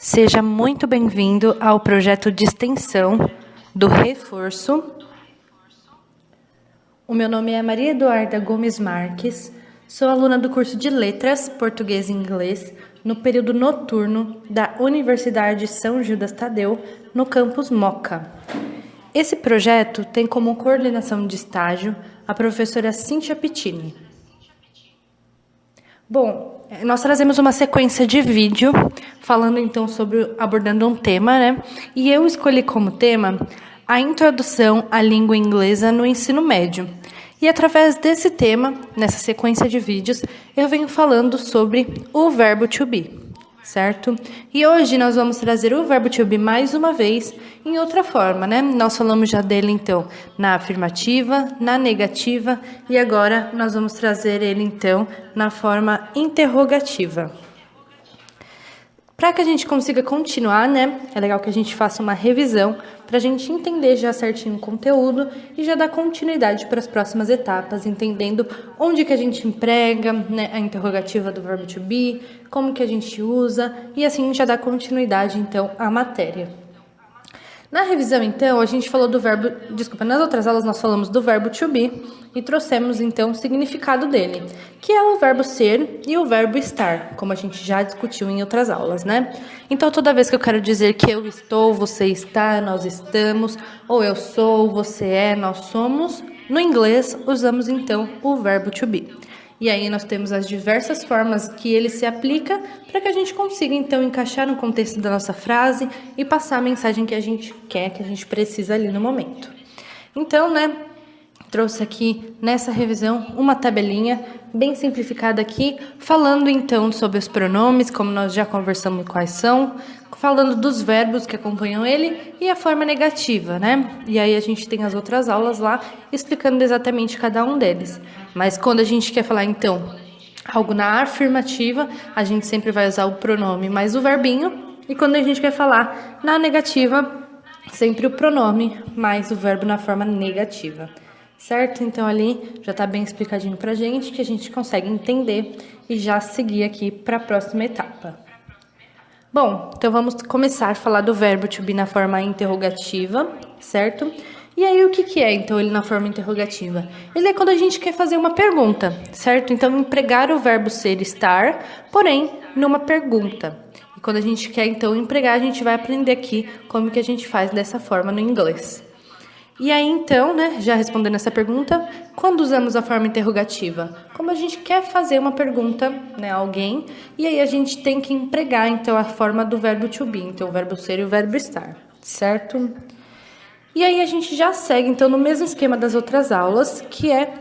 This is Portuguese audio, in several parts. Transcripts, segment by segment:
Seja muito bem-vindo ao projeto de extensão do Reforço. O meu nome é Maria Eduarda Gomes Marques, sou aluna do curso de Letras, Português e Inglês, no período noturno da Universidade São Judas Tadeu, no campus Moca. Esse projeto tem como coordenação de estágio a professora Cíntia Pittini. Bom, nós trazemos uma sequência de vídeo falando então abordando um tema, né? E eu escolhi como tema a introdução à língua inglesa no ensino médio. E através desse tema, nessa sequência de vídeos, eu venho falando sobre o verbo to be, certo? E hoje nós vamos trazer o verbo to be mais uma vez em outra forma, né? Nós falamos já dele então na afirmativa, na negativa e agora nós vamos trazer ele então na forma interrogativa. Para que a gente consiga continuar, né? É legal que a gente faça uma revisão para a gente entender já certinho o conteúdo e já dar continuidade para as próximas etapas, entendendo onde que a gente emprega, né, a interrogativa do verbo to be, como que a gente usa e assim já dá continuidade então à matéria. Na revisão, então, a gente falou do verbo... nas outras aulas nós falamos do verbo to be e trouxemos, então, o significado dele, que é o verbo ser e o verbo estar, como a gente já discutiu em outras aulas, né? Então, toda vez que eu quero dizer que eu estou, você está, nós estamos, ou eu sou, você é, nós somos, no inglês usamos, então, o verbo to be. E aí nós temos as diversas formas que ele se aplica para que a gente consiga, então, encaixar no contexto da nossa frase e passar a mensagem que a gente quer, que a gente precisa ali no momento. Então, né, trouxe aqui nessa revisão uma tabelinha bem simplificada aqui, falando, então, sobre os pronomes, como nós já conversamos quais são, falando dos verbos que acompanham ele e a forma negativa, né? E aí a gente tem as outras aulas lá explicando exatamente cada um deles. Mas quando a gente quer falar, então, algo na afirmativa, a gente sempre vai usar o pronome mais o verbinho. E quando a gente quer falar na negativa, sempre o pronome mais o verbo na forma negativa. Certo? Então, ali já está bem explicadinho pra gente, que a gente consegue entender e já seguir aqui para a próxima etapa. Bom, então vamos começar a falar do verbo to be na forma interrogativa, certo? E aí, o que é, então, ele na forma interrogativa? Ele é quando a gente quer fazer uma pergunta, certo? Então, empregar o verbo ser e estar, porém, numa pergunta. E quando a gente quer, então, empregar, a gente vai aprender aqui como que a gente faz dessa forma no inglês. E aí, então, né, já respondendo essa pergunta, quando usamos a forma interrogativa? Como a gente quer fazer uma pergunta, né, a alguém, e aí a gente tem que empregar, então, a forma do verbo to be, então, o verbo ser e o verbo estar, certo? E aí a gente já segue, então, no mesmo esquema das outras aulas, que é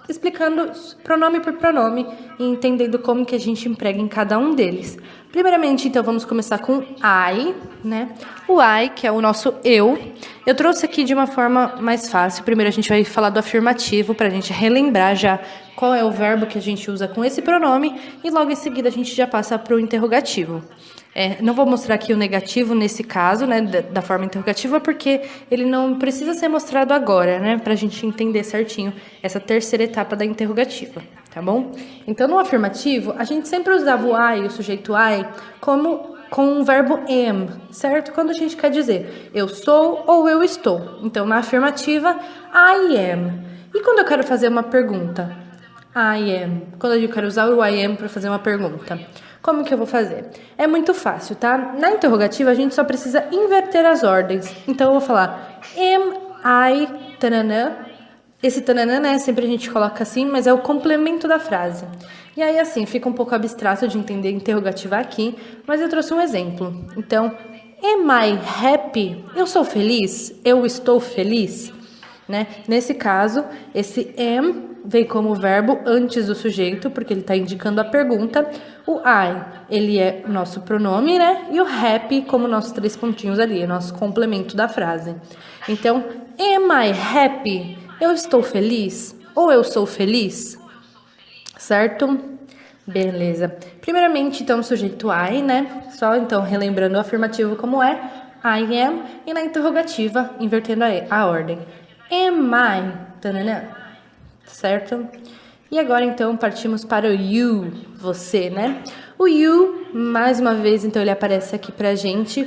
explicando pronome por pronome e entendendo como que a gente emprega em cada um deles. Primeiramente, então, vamos começar com I, né? O I, que é o nosso eu. Eu trouxe aqui de uma forma mais fácil. Primeiro a gente vai falar do afirmativo, para a gente relembrar já qual é o verbo que a gente usa com esse pronome. E logo em seguida a gente já passa para o interrogativo. Não vou mostrar aqui o negativo nesse caso, né, da forma interrogativa, porque ele não precisa ser mostrado agora, né, para a gente entender certinho essa terceira etapa da interrogativa, tá bom? Então, no afirmativo, a gente sempre usava o I, o sujeito I, como com o verbo am, certo? Quando a gente quer dizer eu sou ou eu estou. Então, na afirmativa, I am. E quando eu quero fazer uma pergunta? I am. Quando eu quero usar o I am para fazer uma pergunta. Como que eu vou fazer? É muito fácil, tá? Na interrogativa, a gente só precisa inverter as ordens. Então, eu vou falar am I tananã. Esse tananã, né, sempre a gente coloca assim, mas é o complemento da frase. E aí, assim, fica um pouco abstrato de entender interrogativa aqui, mas eu trouxe um exemplo. Então, am I happy? Eu sou feliz? Eu estou feliz? Né? Nesse caso, esse am vem como verbo antes do sujeito, porque ele está indicando a pergunta. O I, ele é o nosso pronome, né? E o happy como nossos 3 pontinhos ali, é nosso complemento da frase. Então, am I happy? Eu estou feliz? Ou eu sou feliz? Certo? Beleza. Primeiramente, então, o sujeito I, né? Só, então, relembrando o afirmativo como é. I am. E na interrogativa, invertendo a ordem. Am I? Tanana. Certo? E agora, então, partimos para o you, você, né? O you mais uma vez, então, ele aparece aqui pra gente,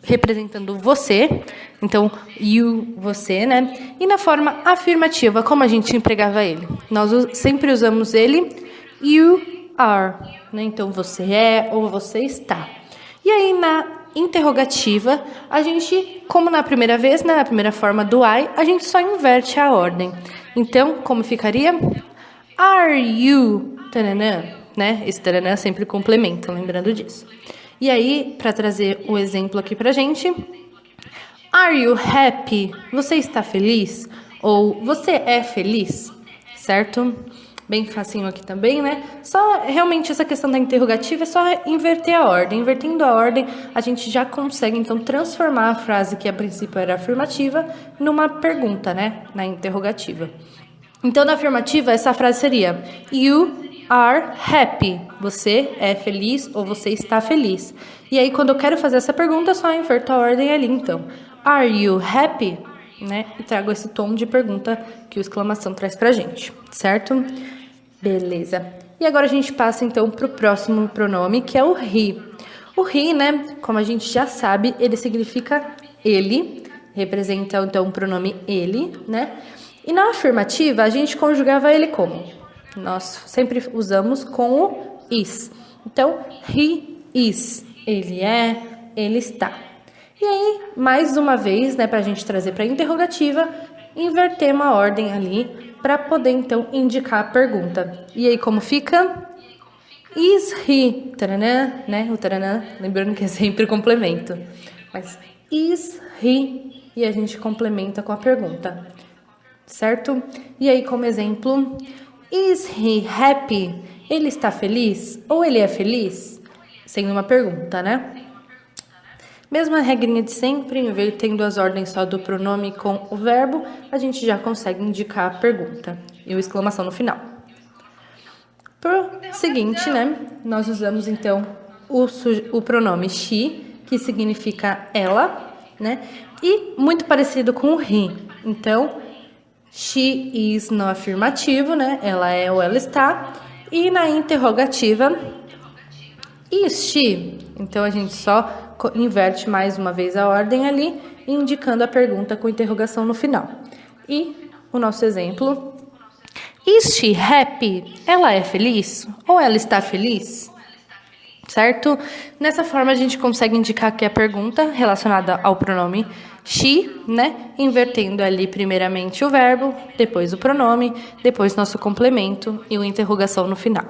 representando você. Então, you, você, né? E na forma afirmativa, como a gente empregava ele? Nós sempre usamos ele, you are, né? Então, você é ou você está. E aí, na interrogativa, a gente, como na primeira vez, né? Na primeira forma do I, a gente só inverte a ordem. Então, como ficaria? Are you, tananã, né? Esse tananã sempre complementa, lembrando disso. E aí, para trazer o exemplo aqui pra gente, are you happy? Você está feliz? Ou você é feliz? Certo? Bem facinho aqui também, né? Só realmente essa questão da interrogativa é só inverter a ordem. Invertendo a ordem, a gente já consegue, então, transformar a frase que a princípio era afirmativa numa pergunta, né? Na interrogativa. Então, na afirmativa, essa frase seria you are happy. Você é feliz ou você está feliz. E aí, quando eu quero fazer essa pergunta, só inverto a ordem ali, então. Are you happy? Né? E trago esse tom de pergunta que o exclamação traz pra gente, certo? Beleza. E agora a gente passa, então, pro próximo pronome, que é o he. O he, né, como a gente já sabe, ele significa ele. Representa, então, o pronome ele, né? E na afirmativa, a gente conjugava ele como? Nós sempre usamos com o is. Então, he is. Ele é, ele está. E aí, mais uma vez, né, para a gente trazer para a interrogativa, inverter uma ordem ali para poder, então, indicar a pergunta. E aí, como fica? Is he? Taranã, né? O taranã, lembrando que é sempre complemento. Mas, is he? E a gente complementa com a pergunta. Certo? E aí, como exemplo, is he happy? Ele está feliz? Ou ele é feliz? Sendo uma pergunta, né? Mesma regrinha de sempre, invertendo as ordens só do pronome com o verbo, a gente já consegue indicar a pergunta e o exclamação no final. Pro seguinte, né? Nós usamos, então, o pronome she, que significa ela, né? E muito parecido com o he. Então, she is no afirmativo, né? Ela é ou ela está. E na interrogativa, is she? Então, a gente só inverte mais uma vez a ordem ali, indicando a pergunta com interrogação no final. E o nosso exemplo, is she happy? Ela é feliz? Ou ela está feliz? Certo? Nessa forma, a gente consegue indicar que a pergunta relacionada ao pronome she, né? Invertendo ali primeiramente o verbo, depois o pronome, depois nosso complemento e uma interrogação no final.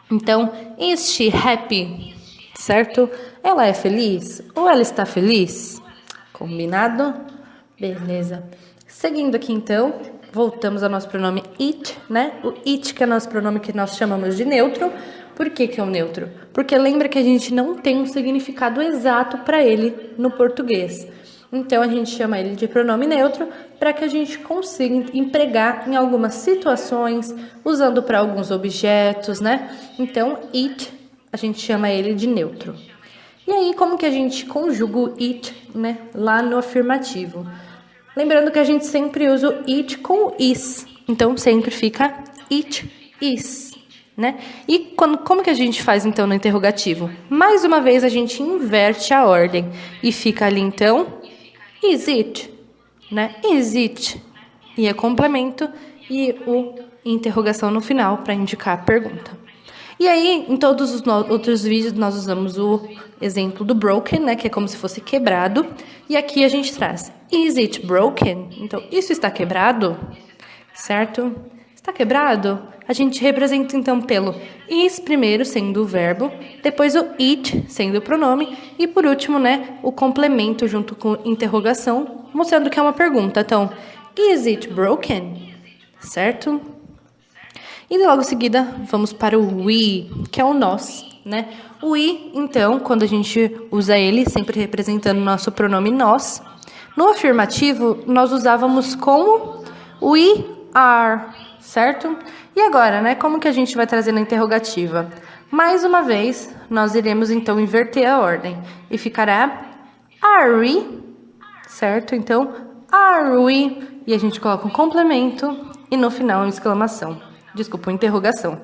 Então, is she happy? Certo? Ela é feliz? Ou ela está feliz? Combinado? Beleza. Seguindo aqui, então, voltamos ao nosso pronome it, né? O it, que é nosso pronome que nós chamamos de neutro. Por que é um neutro? Porque lembra que a gente não tem um significado exato para ele no português. Então, a gente chama ele de pronome neutro para que a gente consiga empregar em algumas situações, usando para alguns objetos, né? Então, it, a gente chama ele de neutro. E aí, como que a gente conjuga o it, né, lá no afirmativo? Lembrando que a gente sempre usa o it com o is. Então, sempre fica it is, né? E como que a gente faz, então, no interrogativo? Mais uma vez, a gente inverte a ordem. E fica ali, então, is it, né? Is it. E é complemento e o interrogação no final para indicar a pergunta. E aí, em todos os outros vídeos, nós usamos o exemplo do broken, né? Que é como se fosse quebrado. E aqui a gente traz, is it broken? Então, isso está quebrado? Certo? Está quebrado? A gente representa, então, pelo is primeiro, sendo o verbo. Depois o it, sendo o pronome. E, por último, né? O complemento junto com interrogação, mostrando que é uma pergunta. Então, is it broken? Certo? E logo em seguida, vamos para o we, que é o nós, né? O we, então, quando a gente usa ele, sempre representando o nosso pronome nós. No afirmativo, nós usávamos como we are, certo? E agora, né? Como que a gente vai trazer na interrogativa? Mais uma vez, nós iremos, então, inverter a ordem. E ficará are we, certo? Então, are we? E a gente coloca um complemento e no final uma exclamação. Desculpa, uma interrogação.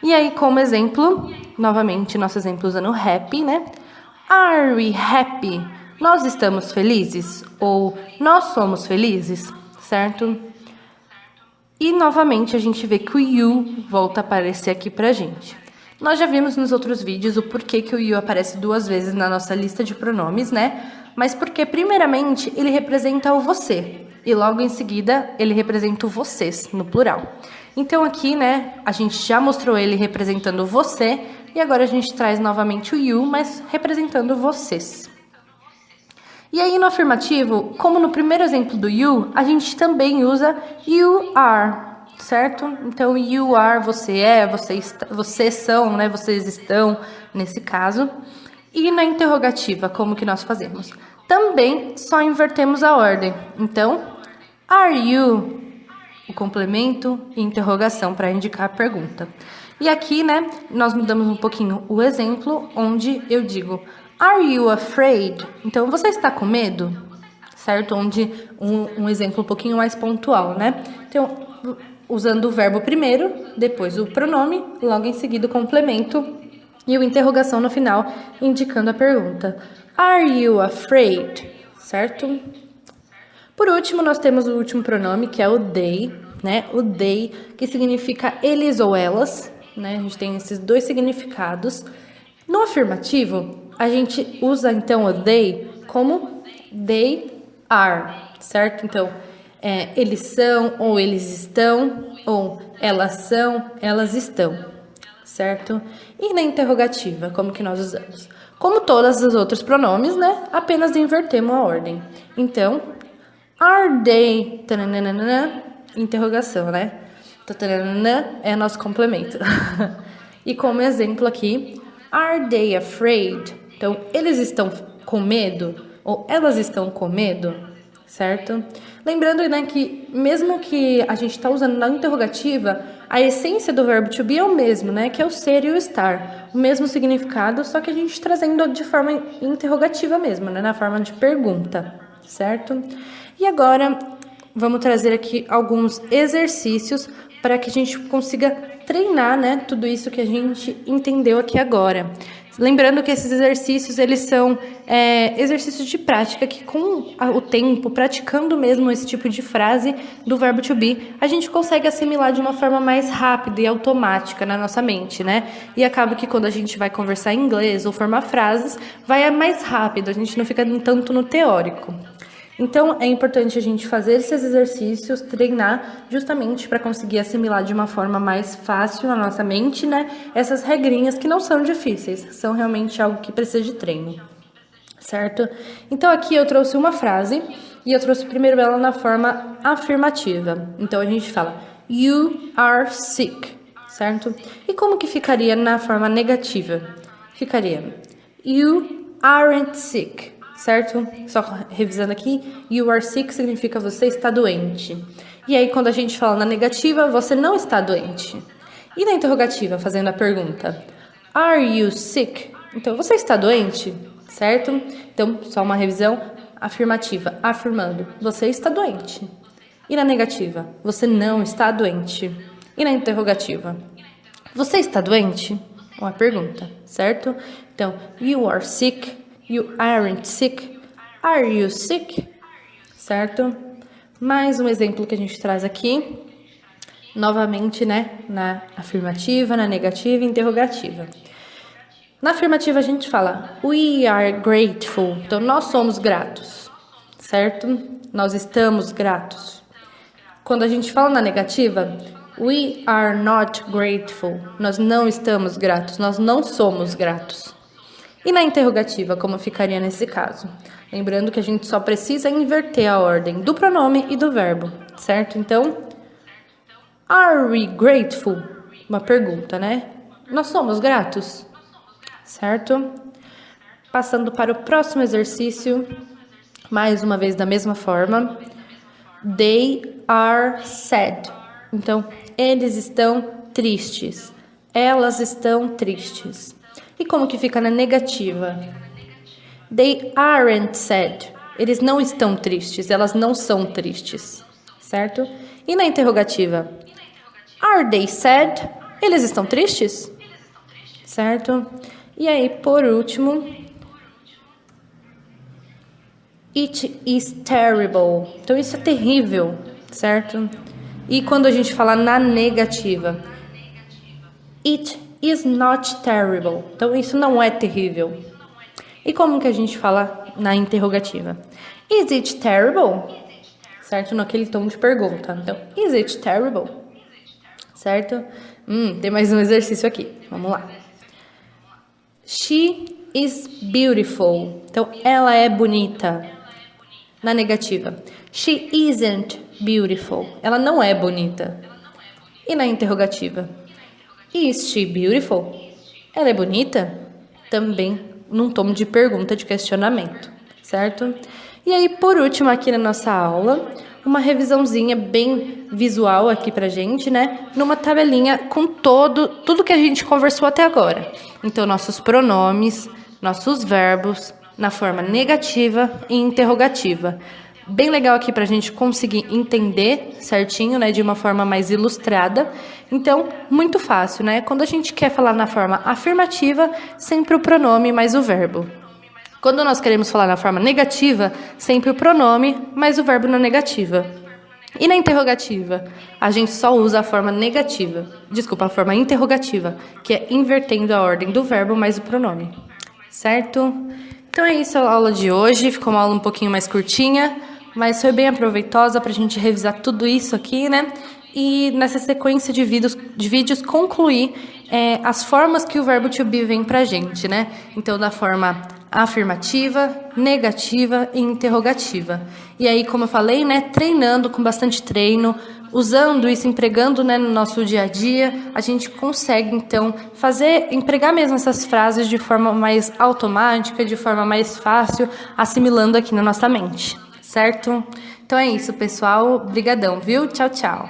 E aí, como exemplo, novamente, nosso exemplo usando happy, né? Are we happy? Nós estamos felizes? Ou nós somos felizes? Certo? E, novamente, a gente vê que o you volta a aparecer aqui pra gente. Nós já vimos nos outros vídeos o porquê que o you aparece 2 vezes na nossa lista de pronomes, né? Mas porque, primeiramente, ele representa o você. E logo em seguida, ele representa o vocês, no plural. Então, aqui, né, a gente já mostrou ele representando você. E agora a gente traz novamente o you, mas representando vocês. E aí, no afirmativo, como no primeiro exemplo do you, a gente também usa you are. Certo? Então, you are, você é, vocês são, né? Vocês estão, nesse caso. E na interrogativa, como que nós fazemos? Também só invertemos a ordem. Então, are you, o complemento e interrogação para indicar a pergunta. E aqui, né, nós mudamos um pouquinho o exemplo, onde eu digo, are you afraid? Então, você está com medo? Certo? Onde um exemplo um pouquinho mais pontual, né? Então, usando o verbo primeiro, depois o pronome, logo em seguida o complemento e o interrogação no final, indicando a pergunta. Are you afraid? Certo? Por último, nós temos o último pronome, que é o they, né? O they, que significa eles ou elas, né? A gente tem esses 2 significados. No afirmativo, a gente usa, então, o they como they are, certo? Então, eles são, ou eles estão, ou elas são, elas estão, certo? E na interrogativa, como que nós usamos? Como todos os outros pronomes, né? Apenas invertemos a ordem. Então, are they, tananana, interrogação, né? Tananana é nosso complemento. E como exemplo aqui, are they afraid? Então, eles estão com medo, ou elas estão com medo? Certo? Lembrando, né, que mesmo que a gente está usando na interrogativa, a essência do verbo to be é o mesmo, né? Que é o ser e o estar. O mesmo significado, só que a gente trazendo de forma interrogativa mesmo, né? Na forma de pergunta, certo? E agora, vamos trazer aqui alguns exercícios para que a gente consiga treinar, né? Tudo isso que a gente entendeu aqui agora. Lembrando que esses exercícios, eles são exercícios de prática que com o tempo, praticando mesmo esse tipo de frase do verbo to be, a gente consegue assimilar de uma forma mais rápida e automática na nossa mente, né? E acaba que quando a gente vai conversar em inglês ou formar frases, vai mais rápido, a gente não fica tanto no teórico. Então, é importante a gente fazer esses exercícios, treinar, justamente para conseguir assimilar de uma forma mais fácil na nossa mente, né? Essas regrinhas que não são difíceis, são realmente algo que precisa de treino, certo? Então, aqui eu trouxe uma frase e eu trouxe primeiro ela na forma afirmativa. Então, a gente fala, you are sick, certo? E como que ficaria na forma negativa? Ficaria, you aren't sick. Certo? Só revisando aqui, you are sick significa você está doente. E aí, quando a gente fala na negativa, você não está doente. E na interrogativa, fazendo a pergunta, are you sick? Então, você está doente? Certo? Então, só uma revisão afirmativa, afirmando, você está doente. E na negativa, você não está doente. E na interrogativa, você está doente? Uma pergunta, certo? Então, you are sick. You aren't sick. Are you sick? Certo? Mais um exemplo que a gente traz aqui. Novamente, né? Na afirmativa, na negativa e interrogativa. Na afirmativa a gente fala we are grateful. Então, nós somos gratos. Certo? Nós estamos gratos. Quando a gente fala na negativa, we are not grateful. Nós não estamos gratos. Nós não somos gratos. E na interrogativa, como ficaria nesse caso? Lembrando que a gente só precisa inverter a ordem do pronome e do verbo, certo? Então, are we grateful? Uma pergunta, né? Nós somos gratos, certo? Passando para o próximo exercício, mais uma vez da mesma forma. They are sad. Então, eles estão tristes. Elas estão tristes. E como que fica na negativa? They aren't sad. Eles não estão tristes, elas não são tristes, certo? E na interrogativa? Are they sad? Eles estão tristes? Certo? E aí, por último, it is terrible. Então, isso é terrível, certo? E quando a gente fala na negativa, it is not terrible. Então, isso não é terrível. E como que a gente fala na interrogativa? Is it terrible? Certo? Naquele tom de pergunta. Então, is it terrible? Certo? Tem mais um exercício aqui. Vamos lá. She is beautiful. Então, ela é bonita. Na negativa. She isn't beautiful. Ela não é bonita. E na interrogativa. Is she beautiful? Ela é bonita? Também num tom de pergunta, de questionamento. Certo? E aí, por último, aqui na nossa aula, uma revisãozinha bem visual aqui pra gente, né? Numa tabelinha com tudo que a gente conversou até agora. Então, nossos pronomes, nossos verbos, na forma negativa e interrogativa. Bem legal aqui pra gente conseguir entender certinho, né? De uma forma mais ilustrada. Então, muito fácil, né? Quando a gente quer falar na forma afirmativa, sempre o pronome mais o verbo. Quando nós queremos falar na forma negativa, sempre o pronome mais o verbo na negativa. E na interrogativa, a gente só usa a forma negativa. Desculpa, a forma interrogativa, que é invertendo a ordem do verbo mais o pronome. Certo? Então é isso a aula de hoje. Ficou uma aula um pouquinho mais curtinha, mas foi bem aproveitosa para a gente revisar tudo isso aqui, né? E nessa sequência de vídeos concluir as formas que o verbo to be vem pra gente, né? Então, da forma afirmativa, negativa e interrogativa. E aí, como eu falei, né, treinando com bastante treino, usando isso, empregando, né, no nosso dia a dia, a gente consegue, então, empregar mesmo essas frases de forma mais automática, de forma mais fácil, assimilando aqui na nossa mente, certo? Então é isso, pessoal. Obrigadão, viu? Tchau, tchau.